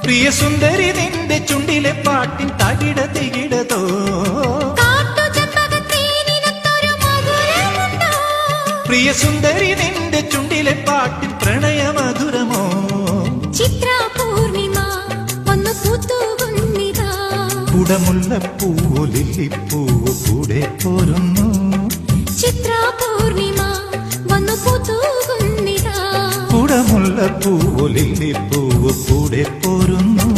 പ്രിയ സുന്ദരി നിന്റെ ചുണ്ടിലെ പാട്ടിൻ തകിട തികിടതോ പ്രിയ സുന്ദരി നിന്റെ ചുണ്ടിലെ പാട്ടിൻ പ്രണയമധുരമോ ചിത്രാപൂർണിമ വന്നു പൂത്തുകുന്നിതാ കുടമുല്ലപ്പൂവോ ലില്ലിപ്പൂവോ കൂടെ പോരുന്നു ചിത്രാപൂർണിമ വന്നു പൂത്തുകുന്നിതാ കുടമുല്ലപ്പൂവോ ലില്ലിപ്പൂവോ കൂടെ പോരുന്നു